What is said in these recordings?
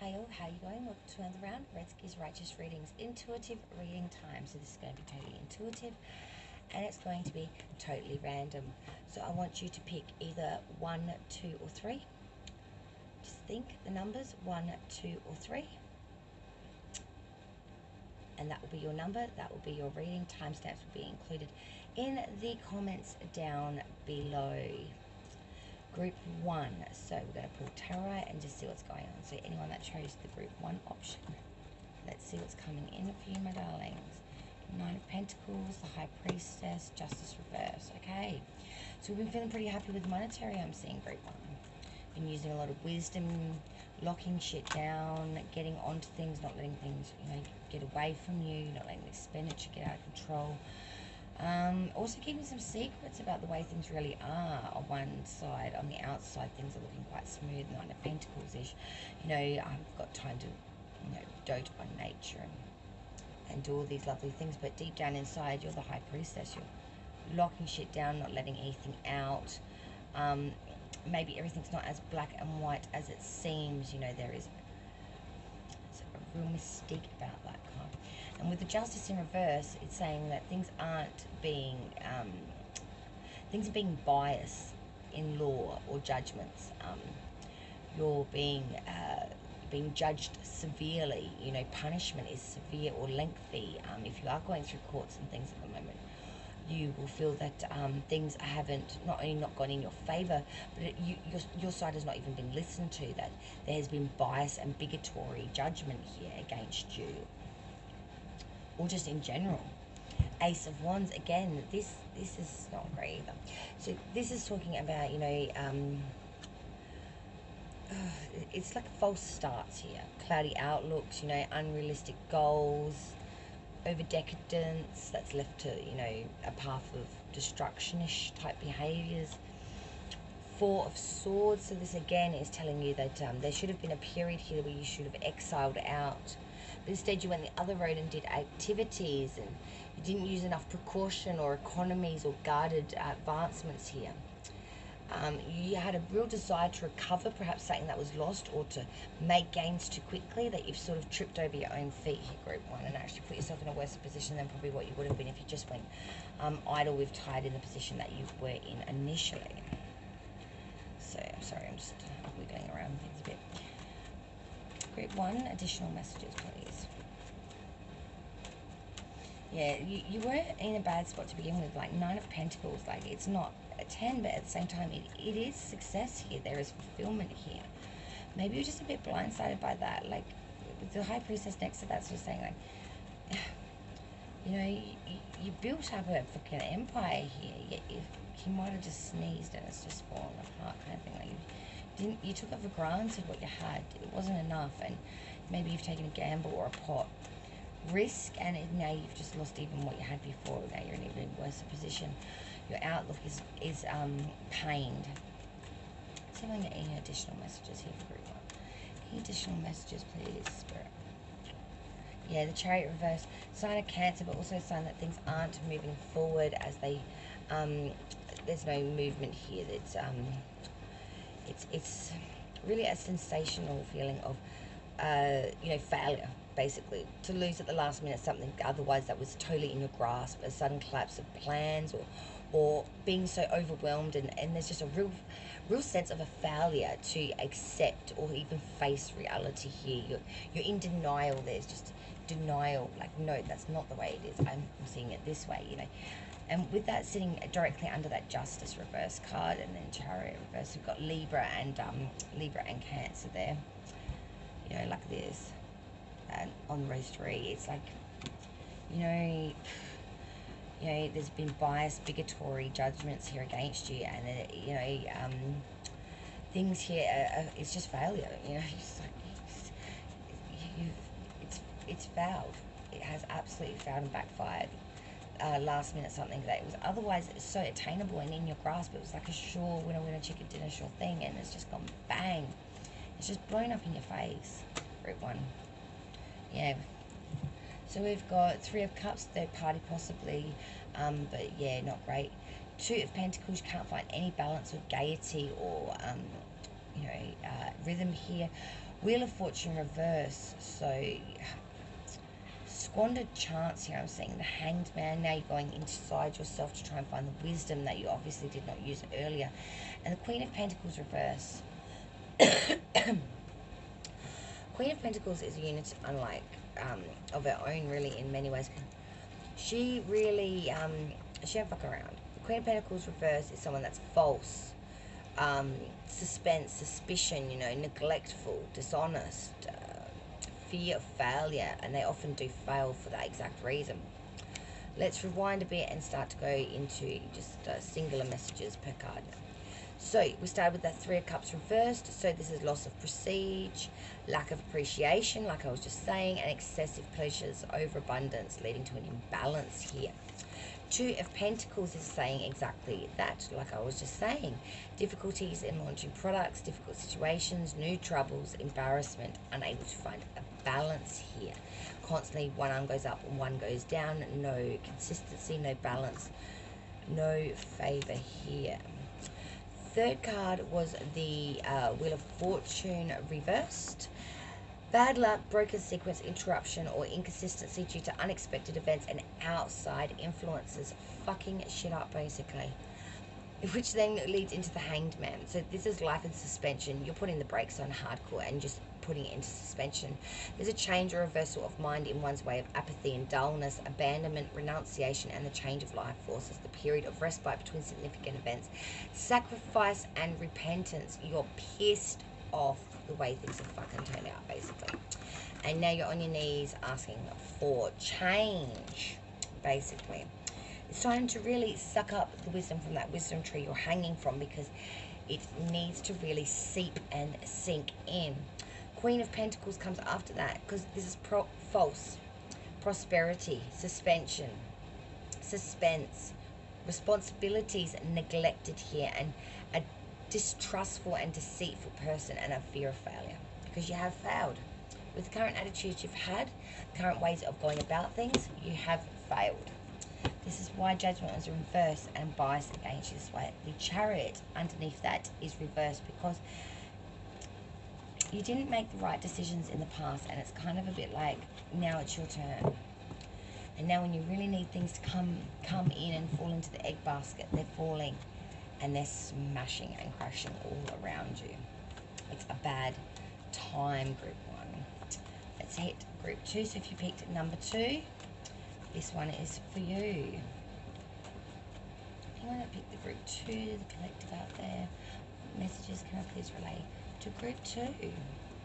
Hey all, how you going? Welcome to another round. Redski's Righteous Readings Intuitive Reading Time. So this is going to be totally intuitive and it's going to be totally random. So I want you to pick either 1, 2 or 3. Just think the numbers 1, 2 or 3. And that will be your number, that will be your reading. Timestamps will be included in the comments down below. Group 1, so we're going to pull tarot and just see what's going on. So anyone that chose the group 1 option, let's see what's coming in for you, my darlings. 9 of Pentacles, the High Priestess, Justice Reverse. Okay, so we've been feeling pretty happy with monetary. I'm seeing group 1. Been using a lot of wisdom, locking shit down, getting onto things, not letting things, get away from you, not letting the expenditure get out of control. Also keeping some secrets about the way things really are on one side. On the outside, things are looking quite smooth, 9 of Pentacles-ish. I've got time to, dote on nature and do all these lovely things. But deep down inside, you're the High Priestess. You're locking shit down, not letting anything out. Maybe everything's not as black and white as it seems. There is a real mystique about that card. And with the Justice in reverse, it's saying that things aren't being, things are being biased in law or judgments. You're being judged severely. Punishment is severe or lengthy. If you are going through courts and things at the moment, you will feel that things haven't not only not gone in your favour, but your side has not even been listened to. That there has been bias and bigotry judgment here against you, or just in general. Ace of Wands, again, this is not great either. So this is talking about, it's like false starts here. Cloudy outlooks, unrealistic goals, over decadence that's left to, a path of destruction-ish type behaviours. 4 of Swords, so this again is telling you that there should have been a period here where you should have exiled out. But instead you went the other road and did activities, and you didn't use enough precaution or economies or guarded advancements here. You had a real desire to recover perhaps something that was lost, or to make gains too quickly, that you've sort of tripped over your own feet here, group 1, and actually put yourself in a worse position than probably what you would have been if you just went idle with tied in the position that you were in initially. So, I'm sorry, I'm just wiggling around things a bit. Group 1, additional messages, please. Yeah, you weren't in a bad spot to begin with. Like 9 of Pentacles, like it's not a 10, but at the same time it is success here. There is fulfillment here. Maybe you're just a bit blindsided by that. Like with the High Priestess next to that, sort of saying like, you built up a fucking empire here, yet you might have just sneezed and it's just fallen apart, kind of thing. Like you took it for granted what you had. It wasn't enough, and maybe you've taken a gamble or a pot risk, and now you've just lost even what you had before. Now you're in an even worse position. Your outlook is pained. Let's see if I can get any additional messages here for group 1. Any additional messages, please, Spirit? Yeah, the Chariot reverse, sign of Cancer, but also a sign that things aren't moving forward as they, there's no movement here. It's really a sensational feeling of, failure, basically. To lose at the last minute something otherwise that was totally in your grasp, a sudden collapse of plans, or being so overwhelmed, and there's just a real sense of a failure to accept or even face reality here. You're in denial. There's just denial, like, no, that's not the way it is. I'm seeing it this way, And with that sitting directly under that Justice reverse card, and then Chariot reverse, we've got Libra and Cancer there. Like this. And on row 3, it's like, there's been bias, bigotry, judgments here against you, and things here it's just failure. It's like it's failed. It has absolutely failed and backfired. Last minute something that was otherwise so attainable and in your grasp. It was like a sure winner chicken dinner sure thing, and it's just gone bang. It's just blown up in your face. Group 1. Yeah. So we've got 3 of Cups, third party possibly, but yeah, not great. 2 of Pentacles, can't find any balance or gaiety or rhythm here. Wheel of Fortune reverse. So squandered chance here. I'm seeing the Hanged Man. Now you're going inside yourself to try and find the wisdom that you obviously did not use earlier. And the Queen of Pentacles reverse. Queen of Pentacles is a unit unlike of her own, really, in many ways. She really she don't fuck around. The Queen of Pentacles reverse is someone that's false, suspense, suspicion, you know, neglectful, dishonest, fear of failure, and they often do fail for that exact reason. Let's rewind a bit and start to go into just singular messages per card. So we started with that Three of Cups reversed. So this is loss of prestige, lack of appreciation, like I was just saying, and excessive pleasures, overabundance, leading to an imbalance here. Two of Pentacles is saying exactly that, like I was just saying. Difficulties in launching products, difficult situations, new troubles, embarrassment, unable to find a balance here. Constantly one arm goes up and one goes down, no consistency, no balance, no favor here. Third card was the Wheel of Fortune reversed. Bad luck, broken sequence, interruption, or inconsistency due to unexpected events and outside influences. Fucking shit up, basically. Which then leads into the Hanged Man. So this is life in suspension. You're putting the brakes on hardcore and just putting it into suspension. There's a change or reversal of mind in one's way of apathy and dullness, abandonment, renunciation, and the change of life forces. The period of respite between significant events. Sacrifice and repentance. You're pissed off the way things have fucking turned out, basically. And now you're on your knees asking for change, basically. It's time to really suck up the wisdom from that wisdom tree you're hanging from, because it needs to really seep and sink in. Queen of Pentacles comes after that, because this is false. Prosperity, suspension, suspense, responsibilities neglected here, and a distrustful and deceitful person, and a fear of failure, because you have failed. With the current attitudes you've had, current ways of going about things, you have failed. This is why Judgment was reversed and bias against you this way. The Chariot underneath that is reversed because you didn't make the right decisions in the past, and it's kind of a bit like, now it's your turn. And now when you really need things to come in and fall into the egg basket, they're falling and they're smashing and crashing all around you. It's a bad time, Group 1. Let's hit Group 2. So if you picked number 2, this one is for you. If you want to pick the Group 2, the collective out there, messages, can I please relay to Group 2?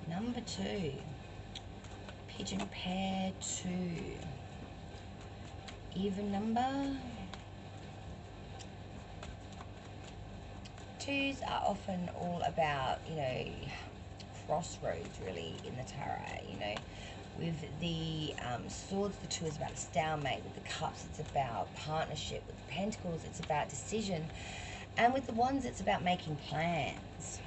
Number 2. Pigeon pair 2. Even number. 2s are often all about, you know, crossroads, really, in the tarot, you know. With the swords, the 2 is about a stalemate. With the cups, it's about partnership. With the pentacles, it's about decision. And with the wands, it's about making plans.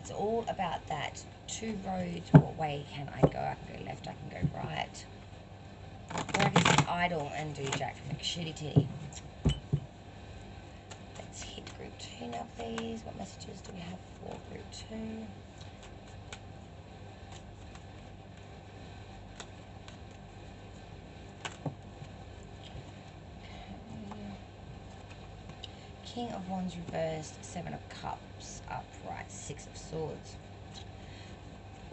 It's all about that 2 roads. What way can I go? I can go left, I can go right. Or I can sit idle and do Jack Shitty Titty. Let's hit Group 2 now, please. What messages do we have for Group 2? King of Wands reversed, 7 of Cups upright, 6 of Swords.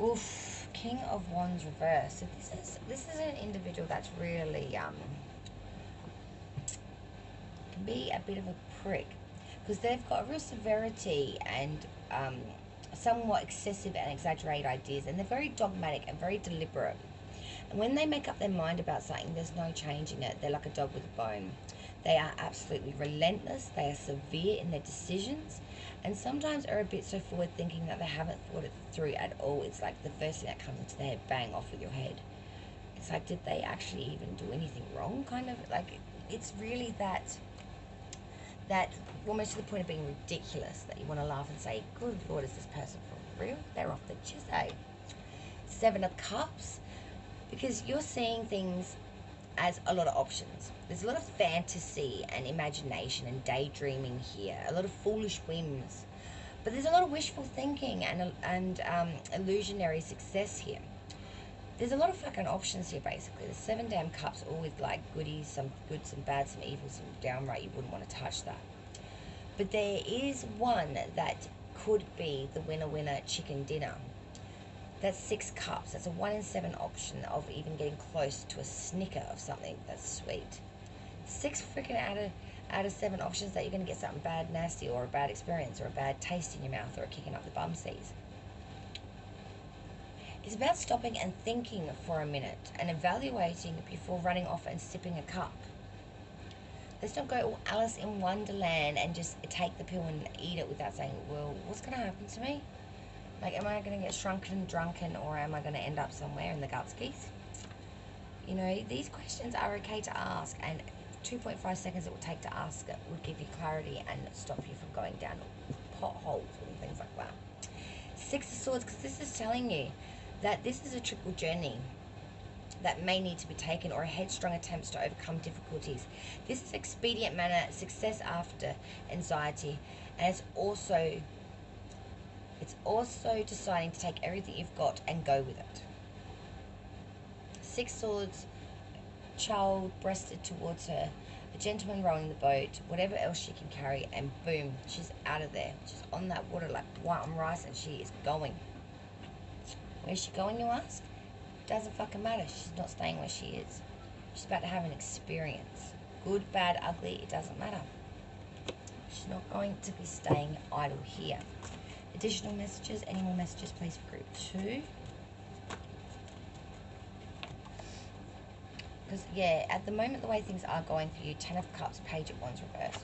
Oof, King of Wands reversed. So this is an individual that's really can be a bit of a prick, because they've got a real severity and somewhat excessive and exaggerated ideas, and they're very dogmatic and very deliberate. And when they make up their mind about something, there's no changing it. They're like a dog with a bone. They are absolutely relentless. They are severe in their decisions, and sometimes are a bit so forward thinking that they haven't thought it through at all. It's like the first thing that comes into their head, bang, off with your head. It's like, did they actually even do anything wrong? Kind of like, it's really that almost to the point of being ridiculous, that you want to laugh and say, good Lord, is this person for real? They're off the chisay. 7 of Cups, because you're seeing things as a lot of options. There's a lot of fantasy and imagination and daydreaming here, a lot of foolish whims, But there's a lot of wishful thinking and illusionary success here. There's a lot of fucking options here, basically. There's 7 damn cups, all with like goodies, some good, some bad, some evil, some downright you wouldn't want to touch that. But there is one that could be the winner chicken dinner. That's 6 cups. That's a 1 in 7 option of even getting close to a snicker of something that's sweet. 6 freaking out of 7 options that you're going to get something bad, nasty, or a bad experience, or a bad taste in your mouth, or a kicking up the bum seas. It's about stopping and thinking for a minute and evaluating before running off and sipping a cup. Let's not go all Alice in Wonderland and just take the pill and eat it without saying, well, what's going to happen to me? Like, am I going to get shrunken, drunken, or am I going to end up somewhere in the gutskis? You know, these questions are okay to ask, and 2.5 seconds it will take to ask it would give you clarity and stop you from going down potholes and things like that. 6 of Swords, because this is telling you that this is a triple journey that may need to be taken, or a headstrong attempts to overcome difficulties. This is expedient manner, success after anxiety, and it's also deciding to take everything you've got and go with it. 6 Swords, child breasted towards her, a gentleman rowing the boat, whatever else she can carry, and boom, she's out of there. She's on that water like white on rice, and she is going. Where's she going, you ask? Doesn't fucking matter. She's not staying where she is. She's about to have an experience. Good, bad, ugly, it doesn't matter. She's not going to be staying idle here. Additional messages. Any more messages, please, for group 2? Because, yeah, at the moment, the way things are going for you, 10 of Cups, Page of Wands reversed.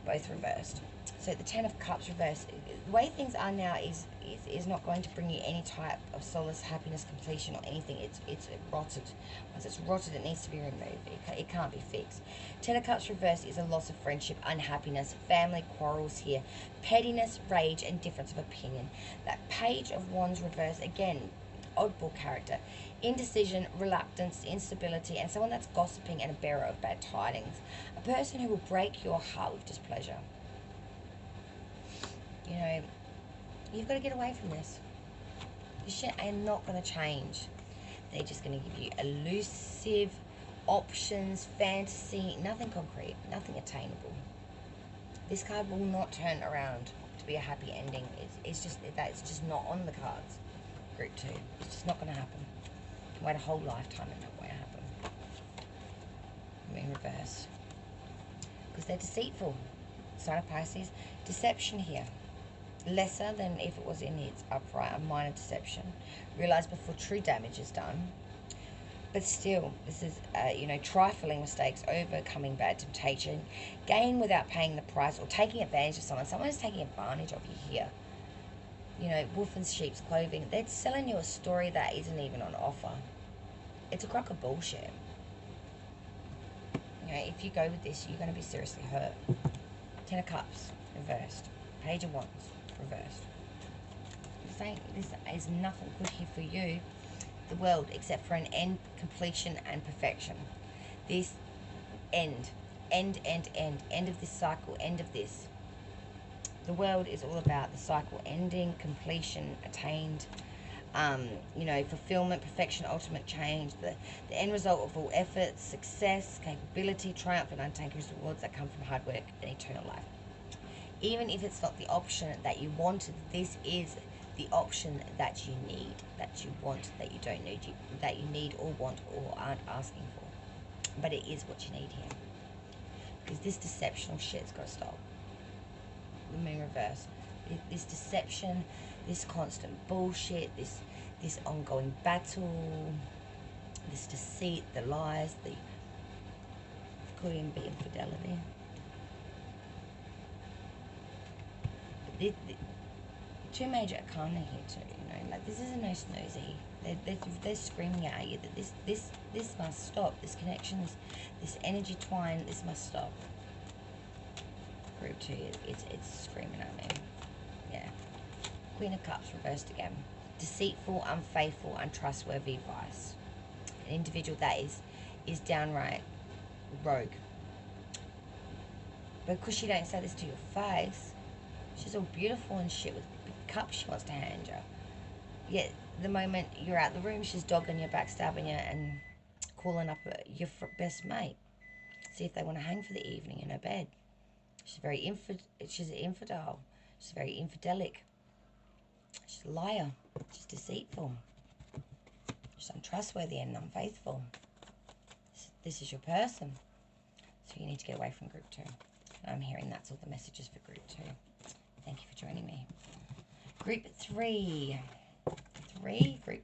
Both reversed. So the 10 of Cups reversed. The way things are now is not going to bring you any type of solace, happiness, completion, or anything. It's rotted. Once it's rotted, it needs to be removed. It can't be fixed. 10 of Cups reversed is a loss of friendship, unhappiness, family quarrels here, pettiness, rage, and difference of opinion. That Page of Wands reversed, again, oddball character, indecision, reluctance, instability, and someone that's gossiping and a bearer of bad tidings. A person who will break your heart with displeasure. You know, you've got to get away from this. This shit ain't not going to change. They're just going to give you elusive options, fantasy, nothing concrete, nothing attainable. This card will not turn around to be a happy ending. It's just not on the cards. Group 2. It's just not going to happen. You can wait a whole lifetime and that won't happen. Moon reverse. Because they're deceitful. Sign of Pisces. Deception here. Lesser than if it was in its upright, a minor deception. Realize before true damage is done. But still, this is, trifling mistakes, overcoming bad temptation, gain without paying the price, or taking advantage of someone. Someone is taking advantage of you here. You know, wolf in sheep's clothing. They're selling you a story that isn't even on offer. It's a crock of bullshit. You know, if you go with this, you're going to be seriously hurt. 10 of Cups, reversed. Page of Wands, reversed. This is nothing good here for you, the world, except for an end, completion, and perfection. This end of this cycle, end of this. The world is all about the cycle ending, completion, attained, fulfillment, perfection, ultimate change, the end result of all efforts, success, capability, triumph, and untaken rewards that come from hard work and eternal life. Even if it's not the option that you wanted, this is the option that you need, that you want, that you don't need, that you need or want or aren't asking for. But it is what you need here. Because this deceptional shit's got to stop. The Moon reverse. This deception, this constant bullshit, this ongoing battle, this deceit, the lies, could even be infidelity. The two major arcana here too, like this isn't no snoozy. They're screaming at you that this must stop. This connection, this energy twine, this must stop. Group 2, it's screaming at me. Yeah. Queen of Cups reversed again. Deceitful, unfaithful, untrustworthy vice. An individual that is downright rogue. But because she don't say this to your face, She's all beautiful and shit with big cups she wants to hand you. Yet the moment you're out the room, she's dogging you, backstabbing you, and calling up your best mate. See if they want to hang for the evening in her bed. She's an infidel. She's very infidelic. She's a liar. She's deceitful. She's untrustworthy and unfaithful. This is your person. So you need to get away from group 2. I'm hearing that's all the messages for group 2. Thank you for joining me. Group 3. Group 3. Group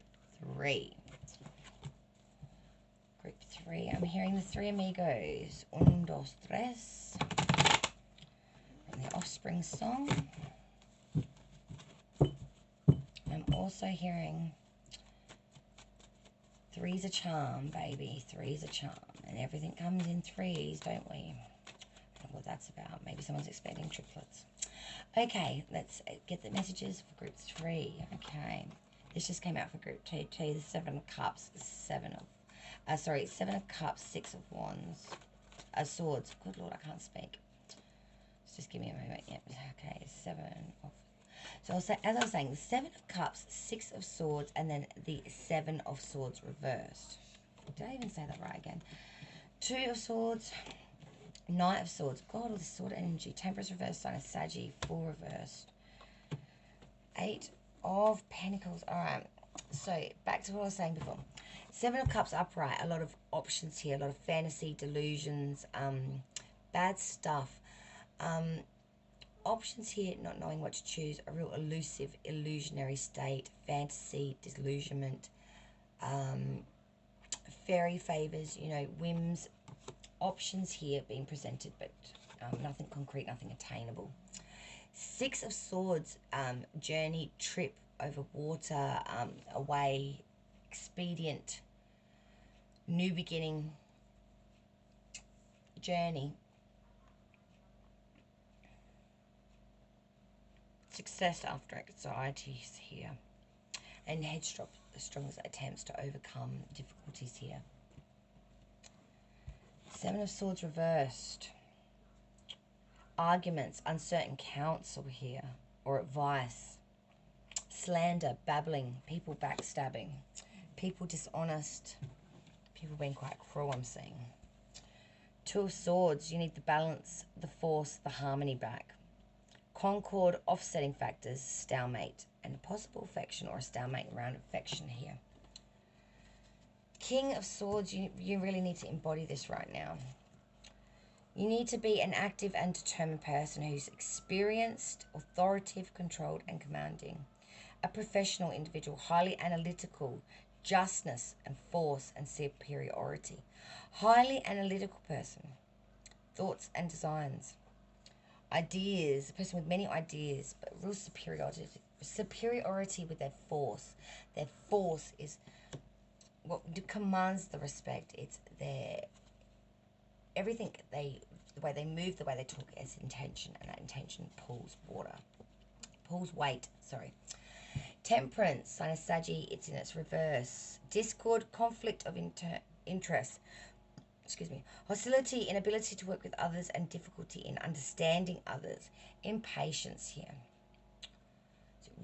3. I'm hearing the 3 amigos. 1, 2, 3. From the Offspring song. I'm also hearing 3's a charm, baby. 3's a charm. And everything comes in 3's, don't we? I don't know what that's about. Maybe someone's expecting triplets. Okay, let's get the messages for group 3. Okay. This just came out for group 2 too. The 7 of Cups, 7 of Cups, 6 of Wands. Swords. Good Lord, I can't speak. Just give me a moment. Yep. Okay, 7 of... So as I was saying, the 7 of Cups, 6 of Swords, and then the 7 of Swords reversed. Did I even say that right again? 2 of Swords, Knight of Swords. God, all this sword energy. Temperance reversed, Sign of Saggy, 4 reversed. 8 of Pentacles. All right. So back to what I was saying before. 7 of Cups upright. A lot of options here. A lot of fantasy, delusions, bad stuff. Options here, not knowing what to choose. A real elusive, illusionary state. Fantasy, disillusionment. Fairy favors, you know, whims. Options here being presented, but nothing concrete, nothing attainable. 6 of Swords, journey, trip over water, away, expedient, new beginning, journey. Success after anxieties here. And headstrong attempts to overcome difficulties here. 7 of Swords reversed. Arguments, uncertain counsel here, or advice. Slander, babbling, people backstabbing, people dishonest, people being quite cruel, I'm seeing. 2 of Swords, you need the balance, the force, the harmony back. Concord, offsetting factors, stalemate, and a possible affection or a stalemate around affection here. King of Swords, you really need to embody this right now. You need to be an active and determined person who's experienced, authoritative, controlled, and commanding. A professional individual, highly analytical, justness and force and superiority. Highly analytical person, thoughts and designs. Ideas, a person with many ideas, but real superiority with their force. Their force is what commands the respect. It's their everything the way they move, the way they talk is intention, and that intention pulls weight. Temperance, Sign of Saggy, it's in its reverse. Discord, conflict of interest. Hostility, inability to work with others, and difficulty in understanding others. Impatience here.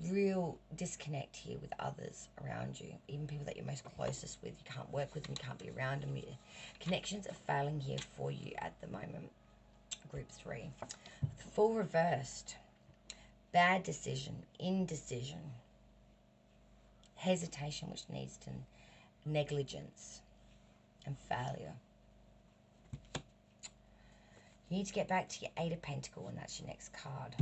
Real disconnect here with others around you, even people that you're most closest with. You can't work with them, you can't be around them. Connections are failing here for you at the moment. Group 3. Full reversed. Bad decision, indecision, hesitation, which needs to negligence, and failure. You need to get back to your 8 of Pentacles, and that's your next card.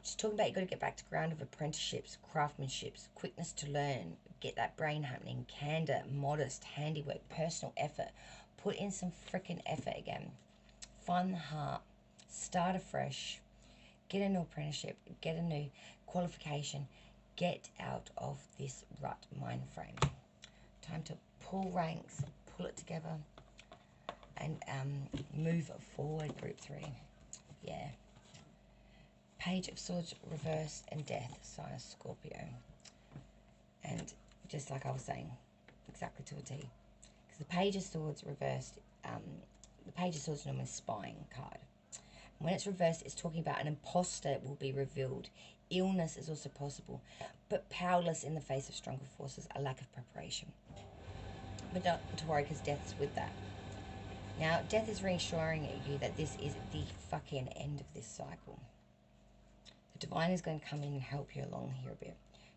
Just talking about you've got to get back to ground of apprenticeships, craftsmanships, quickness to learn, get that brain happening, candor, modest, handiwork, personal effort. Put in some freaking effort again. Find the heart. Start afresh. Get a new apprenticeship. Get a new qualification. Get out of this rut mind frame. Time to pull ranks, pull it together, and move forward, group 3. Yeah. Page of Swords reversed and Death, Sign of Scorpio. And just like I was saying, exactly to a T. Because the Page of Swords reversed, the Page of Swords is normally a spying card. When it's reversed, it's talking about an imposter will be revealed. Illness is also possible, but powerless in the face of stronger forces, a lack of preparation. But not to worry, because death's with that. Now, death is reassuring you that this is the fucking end of this cycle. The divine is going to come in and help you along here a bit.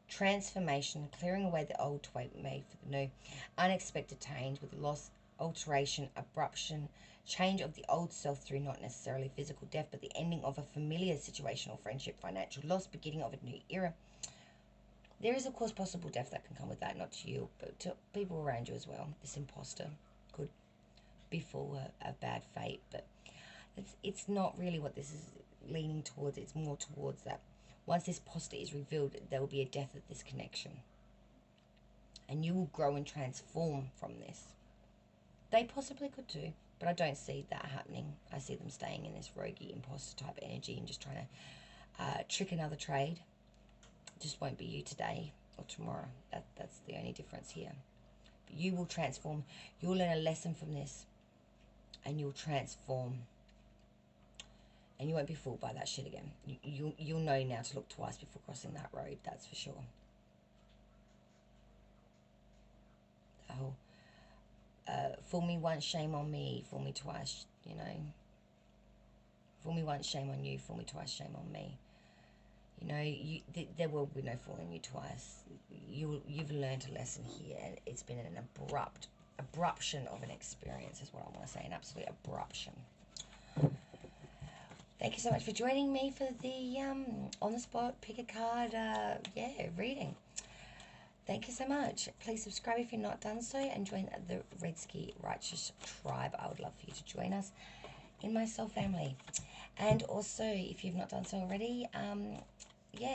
Transformation, clearing away the old to made for the new. Unexpected change with loss, alteration, abruption, change of the old self through not necessarily physical death, but the ending of a familiar situation or friendship, financial loss, beginning of a new era. There is, of course, possible death that can come with that, not to you, but to people around you as well. This imposter could befall a bad fate, but it's not really what this is leaning towards. It's more towards that once this imposter is revealed, there will be a death of this connection. And you will grow and transform from this. They possibly could too, but I don't see that happening. I see them staying in this roguey imposter type energy and just trying to trick another trade. Just won't be you today or tomorrow. That's the only difference here. But you will transform. You'll learn a lesson from this, and you'll transform. And you won't be fooled by that shit again. You'll know now to look twice before crossing that road. That's for sure. Oh, fool me once, shame on me. Fool me twice, you know. Fool me once, shame on you. Fool me twice, shame on me. You know, there will be no fooling you twice. You've learned a lesson here. It's been an abruption of an experience is what I want to say. An absolute abruption. Thank you so much for joining me for the on the spot pick a card reading. Thank you so much. Please subscribe if you're not done so and join the Redski Righteous Tribe. I would love for you to join us in my soul family. And also, if you've not done so already,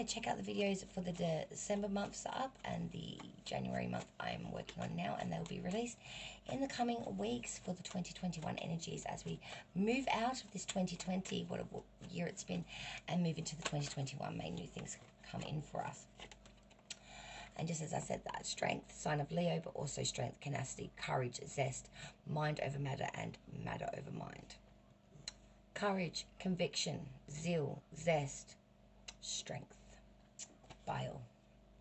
check out the videos for the December months up and the January month I'm working on now, and they'll be released in the coming weeks for the 2021 energies as we move out of this 2020, what a year it's been, and move into the 2021. May new things come in for us. And just as I said, that strength, sign of Leo, but also strength, tenacity, courage, zest, mind over matter, and matter over mind. Courage, conviction, zeal, zest, strength, bile.